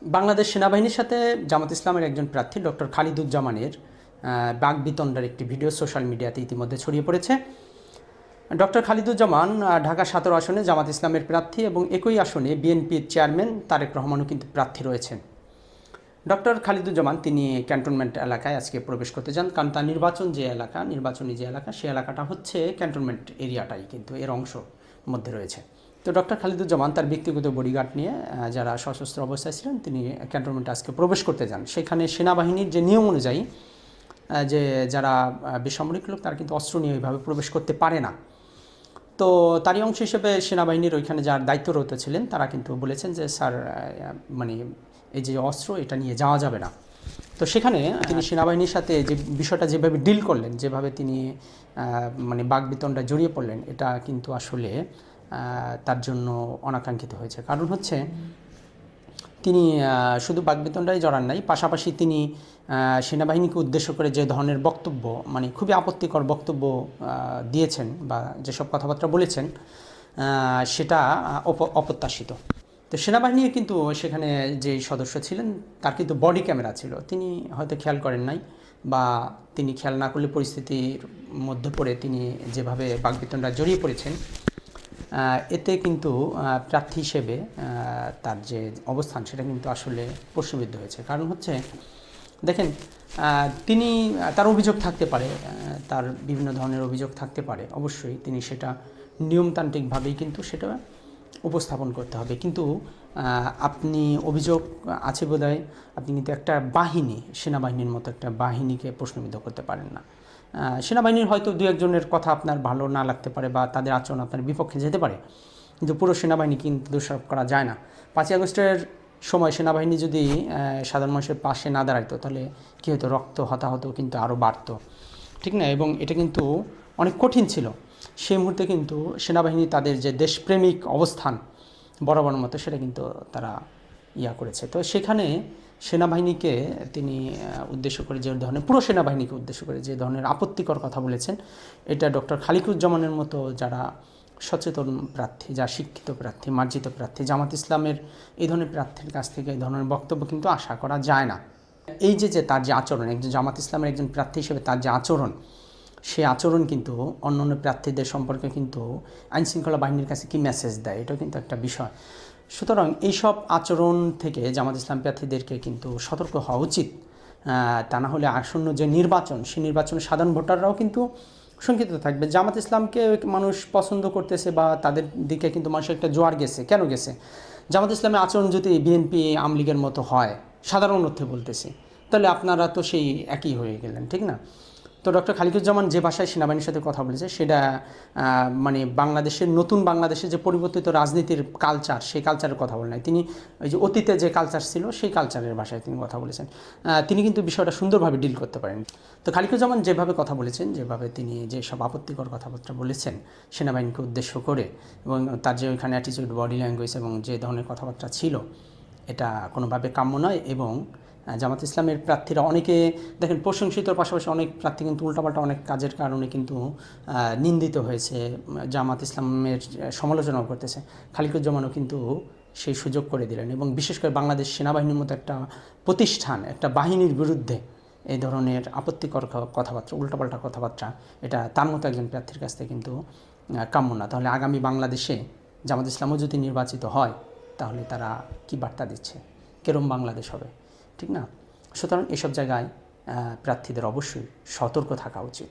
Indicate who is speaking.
Speaker 1: বাংলাদেশ সেনাবাহিনীর সাথে জামাত ইসলামের একজন প্রার্থী ডক্টর খালিদুজ্জামানের বাকবিতণ্ডার একটি ভিডিও সোশ্যাল মিডিয়াতে ইতিমধ্যে ছড়িয়ে পড়েছে। ডক্টর খালিদুজ্জামান ঢাকা 17 আসনে জামাত ইসলামের প্রার্থী এবং একই আসনে বিএনপির চেয়ারম্যান তারেক রহমানও কিন্তু প্রার্থী রয়েছেন। ডক্টর খালিদুজ্জামান তিনি ক্যান্টনমেন্ট এলাকায় আজকে প্রবেশ করতে যান, কারণ তার নির্বাচনী যে এলাকা সেই এলাকাটা হচ্ছে ক্যান্টনমেন্ট এরিয়াটাই কিন্তু এর অংশ মধ্যে রয়েছে। তো ডক্টর খালিদুজ্জামান তার ব্যক্তিগত বডিগার্ড নিয়ে যারা সশস্ত্র অবস্থায় ছিলেন তিনি ক্যান্টনমেন্টে আজকে প্রবেশ করতে যান। সেখানে সেনাবাহিনীর যে নিয়ম অনুযায়ী যে যারা বেসামরিক লোক তারা কিন্তু অস্ত্র নিয়ে ওইভাবে প্রবেশ করতে পারে না। তো তারই অংশ হিসেবে সেনাবাহিনীর ওইখানে যার দায়িত্বরত ছিলেন তারা কিন্তু বলেছেন যে স্যার মানে এই যে অস্ত্র এটা নিয়ে যাওয়া যাবে না। তো সেখানে তিনি সেনাবাহিনীর সাথে যে বিষয়টা যেভাবে ডিল করলেন, যেভাবে তিনি মানে বাকবিতণ্ডায় জড়িয়ে পড়লেন, এটা কিন্তু আসলে তার জন্য অনাকাঙ্ক্ষিত হয়েছে। কারণ হচ্ছে তিনি শুধু বাকবিতণ্ডায় জড়ান নাই, পাশাপাশি তিনি সেনাবাহিনীকে উদ্দেশ্য করে যে ধরনের বক্তব্য, মানে খুবই আপত্তিকর বক্তব্য দিয়েছেন বা যেসব কথাবার্তা বলেছেন সেটা অপ্রত্যাশিত। তো সেনাবাহিনীর কিন্তু সেখানে যে সদস্য ছিলেন তার কিন্তু বডি ক্যামেরা ছিল, তিনি হয়তো খেয়াল করেন নাই বা তিনি খেয়াল না করলে পরিস্থিতির মধ্যে পড়ে তিনি যেভাবে বাকবিতণ্ডায় জড়িয়ে পড়েছেন, এতে কিন্তু প্রার্থী হিসেবে তার যে অবস্থান সেটা কিন্তু আসলে প্রশ্নবিদ্ধ হয়েছে। কারণ হচ্ছে দেখেন, তিনি তার অভিযোগ থাকতে পারে, তার বিভিন্ন ধরনের অভিযোগ থাকতে পারে, অবশ্যই তিনি সেটা নিয়মতান্ত্রিকভাবেই কিন্তু সেটা উপস্থাপন করতে হবে। কিন্তু আপনি অভিযোগ আছে বোধহয়, আপনি কিন্তু একটা বাহিনী, সেনাবাহিনীর মতো একটা বাহিনীকে প্রশ্নবিদ্ধ করতে পারেন না। সেনাবাহিনীর হয়তো দু একজনের কথা আপনার ভালো না লাগতে পারে বা তাদের আচরণ আপনার বিপক্ষে যেতে পারে, কিন্তু পুরো সেনাবাহিনী কিন্তু দোষারোপ করা যায় না। 5ই আগস্টের সময় সেনাবাহিনী যদি সাধারণ মানুষের পাশে না দাঁড়াইতো তাহলে কী হতো, রক্ত হতাহত কিন্তু আরও বাড়তো, ঠিক না? এবং এটা কিন্তু অনেক কঠিন ছিল। সেই মুহূর্তে কিন্তু সেনাবাহিনী তাদের যে দেশপ্রেমিক অবস্থান বরাবর মতো সেটা কিন্তু তারা করেছে। তো সেখানে সেনাবাহিনীকে তিনি উদ্দেশ্য করে যে ধরনের, পুরো সেনাবাহিনীকে উদ্দেশ্য করে যে ধরনের আপত্তিকর কথা বলেছেন, এটা ডক্টর খালিকুজ্জামানের মতো যারা সচেতন প্রার্থী, যা শিক্ষিত প্রার্থী, মার্জিত প্রার্থী, জামাত ইসলামের এই ধরনের প্রার্থীর কাছ থেকে এই ধরনের বক্তব্য কিন্তু আশা করা যায় না। এই যে তার যে আচরণ, একজন জামাত ইসলামের একজন প্রার্থী হিসেবে তার যে আচরণ, সেই আচরণ কিন্তু অন্যান্য প্রার্থীদের সম্পর্কে কিন্তু আইনশৃঙ্খলা বাহিনীর কাছে কী মেসেজ দেয়, এটাও কিন্তু একটা বিষয়। সুতরাং এইসব আচরণ থেকে জামাত ইসলাম প্রার্থীদেরকে কিন্তু সতর্ক হওয়া উচিত। তা না হলে আসন্ন যে নির্বাচন, সেই নির্বাচনে সাধারণ ভোটাররাও কিন্তু শঙ্কিত থাকবে। জামাত ইসলামকে মানুষ পছন্দ করতেছে বা তাদের দিকে কিন্তু মানুষের একটা জোয়ার গেছে। কেন গেছে? জামাত ইসলামের আচরণ যদি বিএনপি আওয়ামী লীগের মতো হয়, সাধারণ অর্থে বলতেছি, তাহলে আপনারা তো সেই একই হয়ে গেলেন, ঠিক না? তো ডক্টর খালিকুজ্জামান যে ভাষায় সেনাবাহিনীর সাথে কথা বলেছে সেটা মানে বাংলাদেশের, নতুন বাংলাদেশের যে পরিবর্তিত রাজনীতির কালচার, সেই কালচারের কথা বলেন নাই তিনি। ওই যে অতীতে যে কালচার ছিল সেই কালচারের ভাষায় তিনি কথা বলেছেন। তিনি কিন্তু বিষয়টা সুন্দরভাবে ডিল করতে পারেন। তো খালিকুজ্জামান যেভাবে কথা বলেছেন, যেভাবে তিনি যেসব আপত্তিকর কথাবার্তা বলেছেন সেনাবাহিনীকে উদ্দেশ্য করে, এবং তার যে ওইখানে অ্যাটিচিউড, বডি ল্যাঙ্গুয়েজ এবং যে ধরনের কথাবার্তা ছিল, এটা কোনোভাবে কাম্য নয়। এবং জামাত ইসলামের প্রার্থীরা অনেকে দেখেন প্রশংসিতর পাশাপাশি অনেক প্রার্থী কিন্তু উল্টাপাল্টা অনেক কাজের কারণে কিন্তু নিন্দিত হয়েছে, জামাত ইসলামের সমালোচনাও করতেছে। খালিকুজ্জামানও কিন্তু সেই সুযোগ করে দিলেন এবং বিশেষ করে বাংলাদেশ সেনাবাহিনীর মতো একটা প্রতিষ্ঠান, একটা বাহিনীর বিরুদ্ধে এই ধরনের আপত্তিকর কথাবার্তা, উল্টাপাল্টা কথাবার্তা, এটা তার মতো একজন প্রার্থীর কাছ থেকে কিন্তু কাম্য না। তাহলে আগামী বাংলাদেশে জামাত ইসলামও যদি নির্বাচিত হয় তাহলে তারা কি বার্তা দিচ্ছে, কেরম বাংলাদেশ হবে, ঠিক না? সুতরাং এসব জায়গায় প্রার্থীদের অবশ্যই সতর্ক থাকা উচিত।